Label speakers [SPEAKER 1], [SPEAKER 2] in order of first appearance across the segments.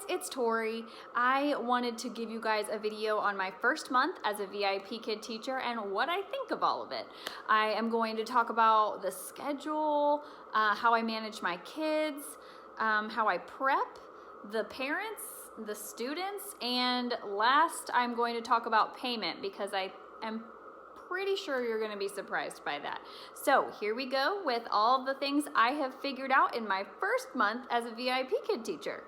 [SPEAKER 1] it's Tori. I wanted to give you guys a video on my first month as a VIP Kid teacher and what I think of all of it. I am going to talk about the schedule, how I manage my kids, how I prep, the parents, the students, and last I'm going to talk about payment because I am pretty sure you're going to be surprised by that. So here we go with all of the things I have figured out in my first month as a VIP Kid teacher.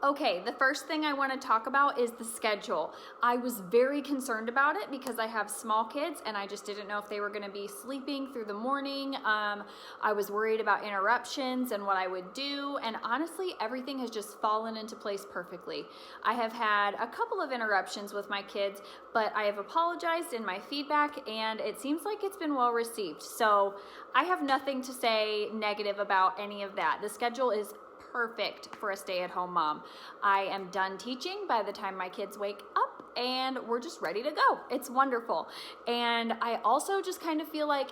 [SPEAKER 1] Okay, the first thing I want to talk about is the schedule. I was very concerned about it because I have small kids and I just didn't know if they were going to be sleeping through the morning. I was worried about interruptions and what I would do, and honestly, everything has just fallen into place perfectly. I have had a couple of interruptions with my kids, but I have apologized in my feedback and it seems like it's been well received. So I have nothing to say negative about any of that. The schedule is perfect for a stay-at-home mom. I am done teaching by the time my kids wake up and we're just ready to go. It's wonderful. And I also just kind of feel like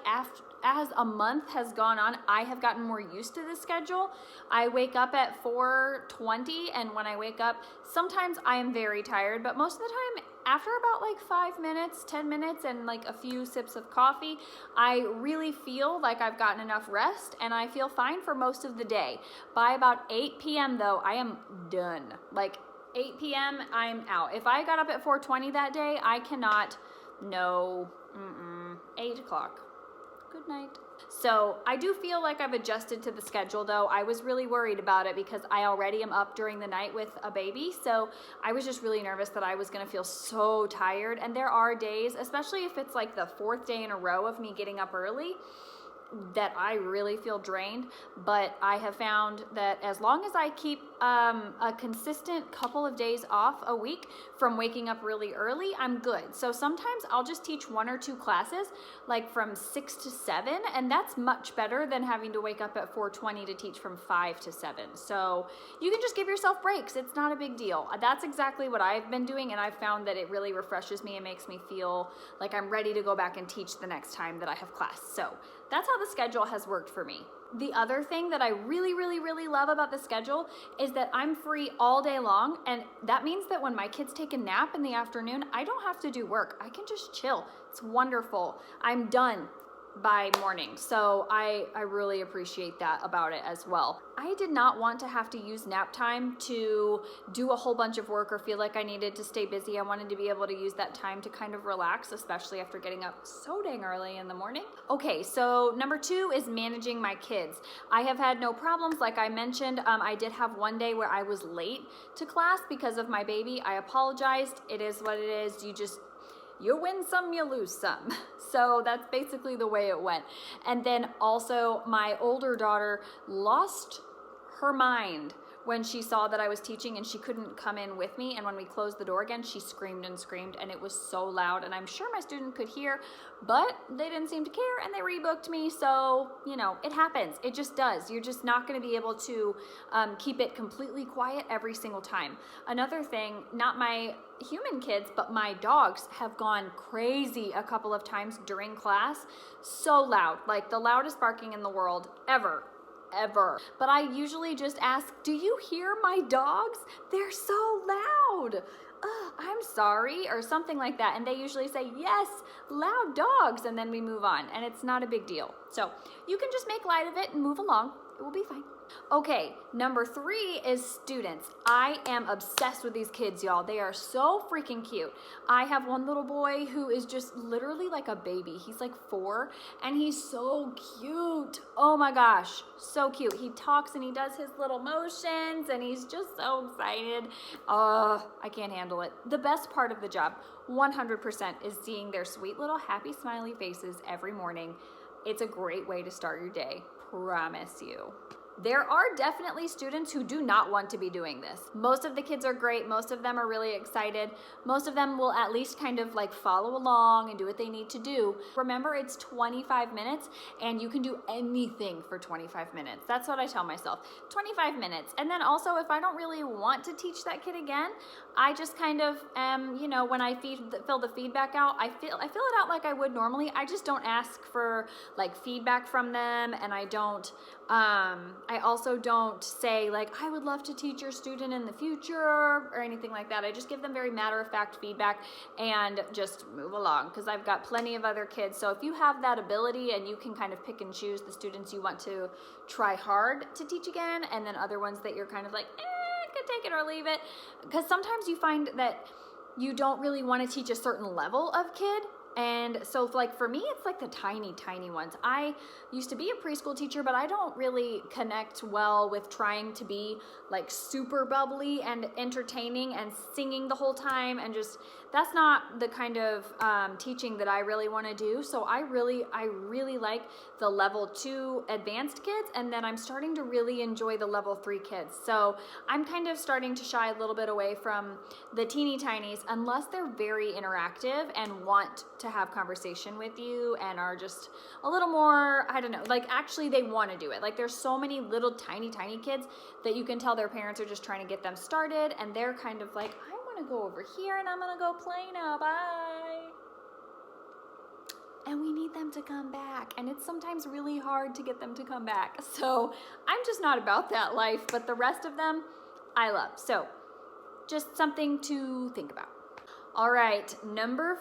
[SPEAKER 1] as a month has gone on, I have gotten more used to the schedule. I wake up at 4:20, and when I wake up, sometimes I am very tired, but most of the time after about like 5 minutes, 10 minutes, and like a few sips of coffee, I really feel like I've gotten enough rest and I feel fine for most of the day. By about 8 p.m. though, I am done. Like 8 p.m., I'm out. If I got up at 4:20 that day, I cannot, no, 8 o'clock. Good night. So I do feel like I've adjusted to the schedule though. I was really worried about it because I already am up during the night with a baby. So I was just really nervous that I was gonna feel so tired. And there are days, especially if it's like the 4th day in a row of me getting up early, that I really feel drained. But I have found that as long as I keep a consistent couple of days off a week from waking up really early, I'm good. So sometimes I'll just teach 1 or 2 classes, like from 6 to 7, and that's much better than having to wake up at 4:20 to teach from 5 to 7. So you can just give yourself breaks. It's not a big deal. That's exactly what I've been doing, and I've found that it really refreshes me and makes me feel like I'm ready to go back and teach the next time that I have class. So that's how the schedule has worked for me. The other thing that I really love about the schedule is that I'm free all day long, and that means that when my kids take a nap in the afternoon, I don't have to do work. I can just chill. It's wonderful. I'm done by morning. So I really appreciate that about it as well. I did not want to have to use nap time to do a whole bunch of work or feel like I needed to stay busy. I wanted to be able to use that time to kind of relax, especially after getting up so dang early in the morning. Okay, so number 2 is managing my kids. I have had no problems. Like I mentioned, I did have one day where I was late to class because of my baby. I apologized. It is what it is. You win some, you lose some. So that's basically the way it went. And then also my older daughter lost her mind when she saw that I was teaching and she couldn't come in with me. And when we closed the door again, she screamed and screamed and it was so loud. And I'm sure my student could hear, but they didn't seem to care and they rebooked me. So, you know, it happens. It just does. You're just not going to be able to keep it completely quiet every single time. Another thing, not my human kids, but my dogs have gone crazy a couple of times during class. So loud, like the loudest barking in the world ever. But I usually just ask, do you hear my dogs? They're so loud. I'm sorry, or something like that. And they usually say, yes, loud dogs. And then we move on. And it's not a big deal. So you can just make light of it and move along. It will be fine. Okay, number 3 is students. I am obsessed with these kids, y'all. They are so freaking cute. I have one little boy who is just literally like a baby. He's like 4 and he's so cute. Oh my gosh, so cute. He talks and he does his little motions and he's just so excited. I can't handle it. The best part of the job, 100%, is seeing their sweet little happy smiley faces every morning. It's a great way to start your day, promise you. There are definitely students who do not want to be doing this. Most of the kids are great. Most of them are really excited. Most of them will at least kind of like follow along and do what they need to do. Remember, it's 25 minutes and you can do anything for 25 minutes. That's what I tell myself, 25 minutes. And then also, if I don't really want to teach that kid again, I just kind of, when I fill the feedback out, I fill it out like I would normally. I just don't ask for like feedback from them, and I don't I also don't say like, I would love to teach your student in the future or anything like that. I just give them very matter-of-fact feedback and just move along, because I've got plenty of other kids. So if you have that ability and you can kind of pick and choose the students you want to try hard to teach again, and then other ones that you're kind of like, I could take it or leave it. Because sometimes you find that you don't really want to teach a certain level of kid. And so like for me, it's like the tiny, tiny ones. I used to be a preschool teacher, but I don't really connect well with trying to be like super bubbly and entertaining and singing the whole time, and just, that's not the kind of teaching that I really want to do. So I really like the level 2 advanced kids, and then I'm starting to really enjoy the level 3 kids. So I'm kind of starting to shy a little bit away from the teeny tinies, unless they're very interactive and want to have conversation with you and are just a little more, I don't know, like actually they want to do it. Like there's so many little tiny kids that you can tell their parents are just trying to get them started, and they're kind of like, I want to go over here and I'm going to go play now, bye. And we need them to come back, and it's sometimes really hard to get them to come back. So I'm just not about that life, but the rest of them I love. So just something to think about. All right, number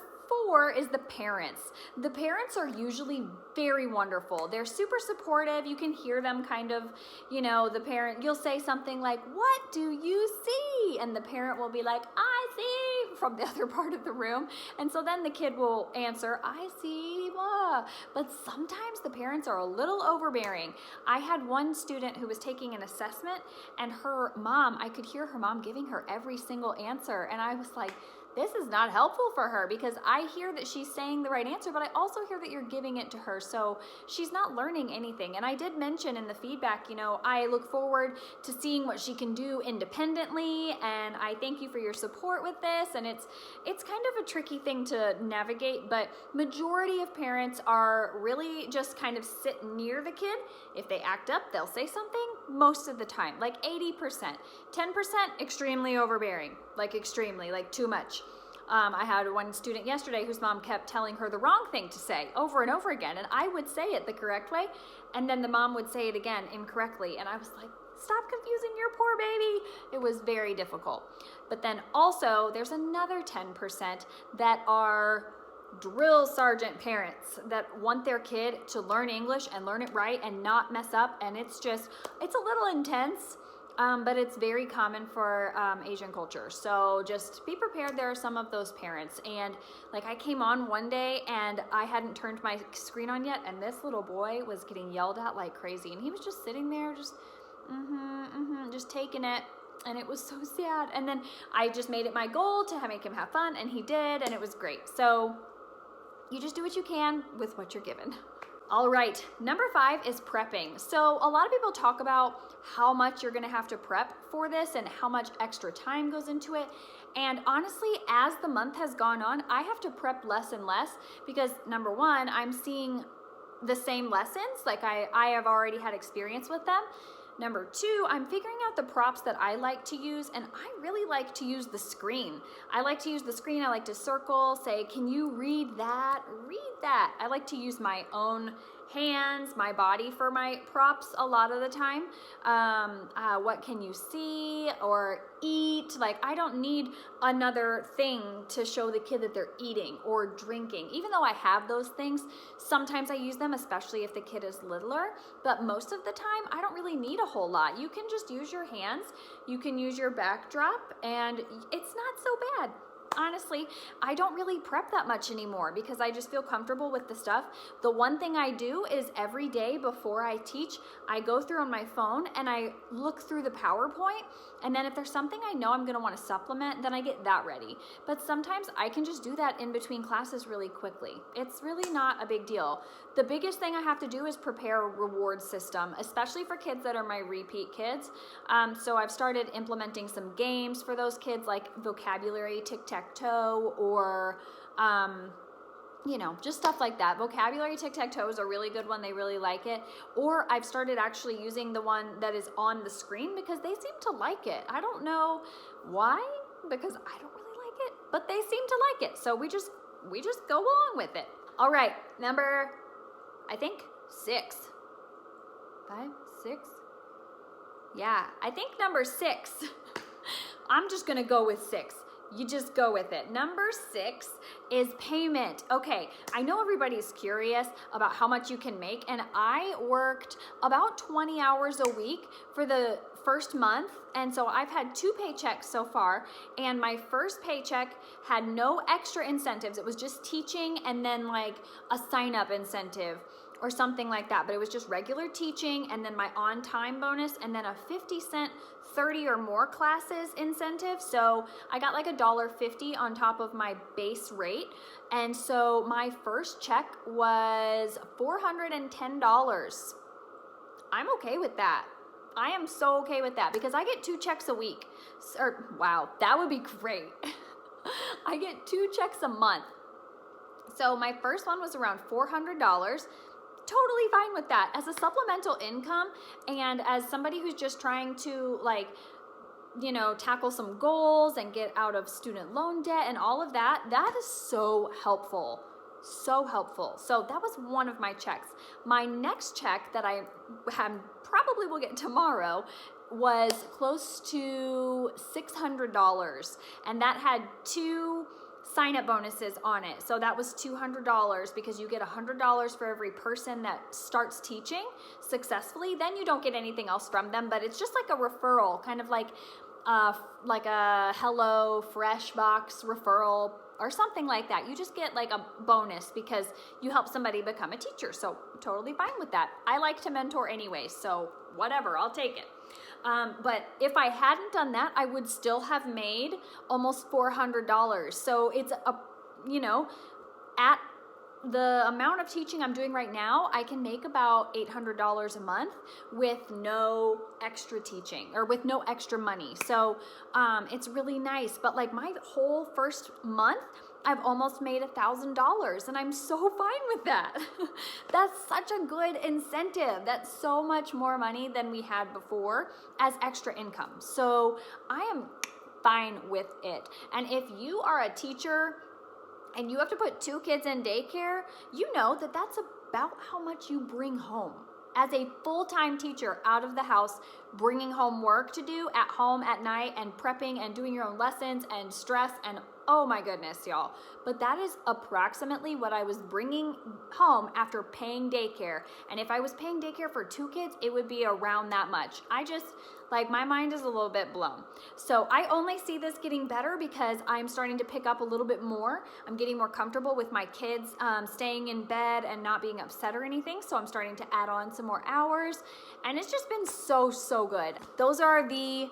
[SPEAKER 1] 4 is the parents. The parents are usually very wonderful. They're super supportive. You can hear them kind of, you know, the parent, you'll say something like, what do you see? And the parent will be like, I see, from the other part of the room. And so then the kid will answer, I see, blah. But sometimes the parents are a little overbearing. I had one student who was taking an assessment, and her mom, I could hear her mom giving her every single answer. And I was like, this is not helpful for her, because I hear that she's saying the right answer, but I also hear that you're giving it to her. So she's not learning anything. And I did mention in the feedback, you know, I look forward to seeing what she can do independently. And I thank you for your support with this. And it's kind of a tricky thing to navigate, but majority of parents are really just kind of sit near the kid. If they act up, they'll say something most of the time, like 80%, 10% extremely overbearing, like extremely, like too much. I had one student yesterday whose mom kept telling her the wrong thing to say over and over again, and I would say it the correct way, and then the mom would say it again incorrectly, and I was like, stop confusing your poor baby. It was very difficult. But then also there's another 10% that are drill sergeant parents that want their kid to learn English and learn it right and not mess up, and it's a little intense. But it's very common for Asian culture. So just be prepared. There are some of those parents. And like I came on one day and I hadn't turned my screen on yet, and this little boy was getting yelled at like crazy. And he was just sitting there just, just taking it. And it was so sad. And then I just made it my goal to make him have fun, and he did, and it was great. So you just do what you can with what you're given. All right, number 5 is prepping. So a lot of people talk about how much you're gonna have to prep for this and how much extra time goes into it. And honestly, as the month has gone on, I have to prep less and less, because number 1, I'm seeing the same lessons, like I have already had experience with them. Number 2, I'm figuring out the props that I like to use, and I really like to use the screen. I like to use the screen. I like to circle, say, can you read that? Read that. I like to use my own hands, my body for my props a lot of the time. What can you see or eat? Like, I don't need another thing to show the kid that they're eating or drinking. Even though I have those things, sometimes I use them, especially if the kid is littler. But most of the time, I don't really need a whole lot. You can just use your hands. You can use your backdrop, and it's not so bad. Honestly, I don't really prep that much anymore because I just feel comfortable with the stuff. The one thing I do is every day before I teach, I go through on my phone and I look through the PowerPoint, and then if there's something I know I'm gonna wanna supplement, then I get that ready. But sometimes I can just do that in between classes really quickly. It's really not a big deal. The biggest thing I have to do is prepare a reward system, especially for kids that are my repeat kids. So I've started implementing some games for those kids, like vocabulary tic-tac-toe, or you know, just stuff like that. Vocabulary tic-tac-toe is a really good one. They really like it. Or I've started actually using the one that is on the screen because they seem to like it. I don't know why, because I don't really like it, but they seem to like it. So we just go along with it. All right, number, I think 6. 5, 6? Yeah, I think number 6. I'm just gonna go with 6. You just go with it. Number 6 is payment. Okay, I know everybody's curious about how much you can make, and I worked about 20 hours a week for the first month, and so I've had 2 paychecks so far, and my first paycheck had no extra incentives. It was just teaching and then like a sign-up incentive or something like that, but it was just regular teaching and then my on-time bonus and then a 50-cent 30 or more classes incentive. So I got like $1.50 on top of my base rate. And so my first check was $410. I'm okay with that. I am so okay with that because I get 2 checks a week. Or wow, that would be great. I get 2 checks a month. So my first one was around $400. Totally fine with that as a supplemental income and as somebody who's just trying to like, you know, tackle some goals and get out of student loan debt and all of that. That is so helpful. So helpful. So that was one of my checks. My next check that I probably will get tomorrow was close to $600, and that had 2 sign-up bonuses on it. So that was $200 because you get $100 for every person that starts teaching successfully. Then you don't get anything else from them, but it's just like a referral, kind of like a Hello Fresh box referral or something like that. You just get like a bonus because you help somebody become a teacher. So totally fine with that. I like to mentor anyway, so whatever, I'll take it. But if I hadn't done that, I would still have made almost $400. So it's you know, at the amount of teaching I'm doing right now, I can make about $800 a month with no extra teaching or with no extra money. So it's really nice. But like my whole first month, I've almost made $1,000 and I'm so fine with that. That's such a good incentive. That's so much more money than we had before as extra income. So I am fine with it. And if you are a teacher and you have to put 2 kids in daycare, you know that that's about how much you bring home. As a full-time teacher out of the house, bringing home work to do at home at night and prepping and doing your own lessons and stress and oh my goodness, y'all. But that is approximately what I was bringing home after paying daycare. And if I was paying daycare for 2 kids, it would be around that much. My mind is a little bit blown. So I only see this getting better because I'm starting to pick up a little bit more. I'm getting more comfortable with my kids staying in bed and not being upset or anything. So I'm starting to add on some more hours. And it's just been so, so good. Those are the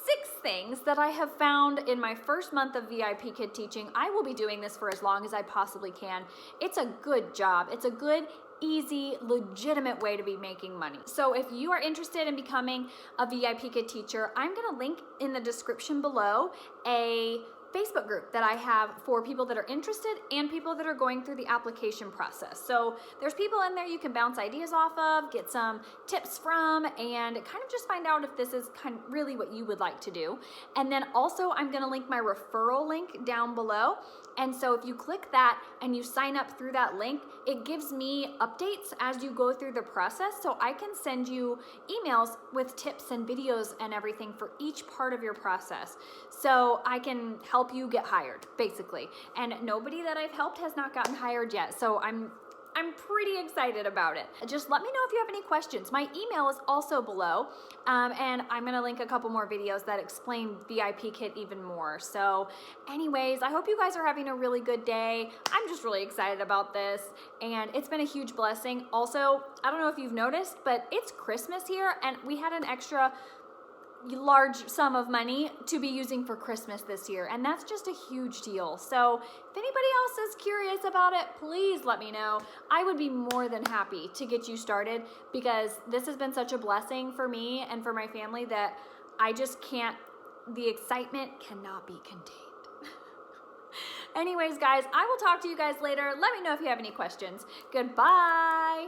[SPEAKER 1] 6 things that I have found in my first month of VIPKID teaching. I will be doing this for as long as I possibly can. It's a good job. It's a good, easy, legitimate way to be making money. So if you are interested in becoming a VIPKID teacher, I'm gonna link in the description below a Facebook group that I have for people that are interested and people that are going through the application process. So there's people in there you can bounce ideas off of, get some tips from, and kind of just find out if this is kind of really what you would like to do. And then also I'm gonna link my referral link down below. And so if you click that and you sign up through that link, it gives me updates as you go through the process. So I can send you emails with tips and videos and everything for each part of your process. So I can help you get hired, basically. And nobody that I've helped has not gotten hired yet. So I'm pretty excited about it. Just let me know if you have any questions. My email is also below, and I'm gonna link a couple more videos that explain VIPKID even more. So anyways, I hope you guys are having a really good day. I'm just really excited about this, and it's been a huge blessing. Also, I don't know if you've noticed, but it's Christmas here, and we had an extra large sum of money to be using for Christmas this year, and that's just a huge deal. So if anybody else is curious about it, please let me know. I would be more than happy to get you started because this has been such a blessing for me and for my family that I just can't, the excitement cannot be contained. Anyways, guys, I will talk to you guys later. Let me know if you have any questions. Goodbye.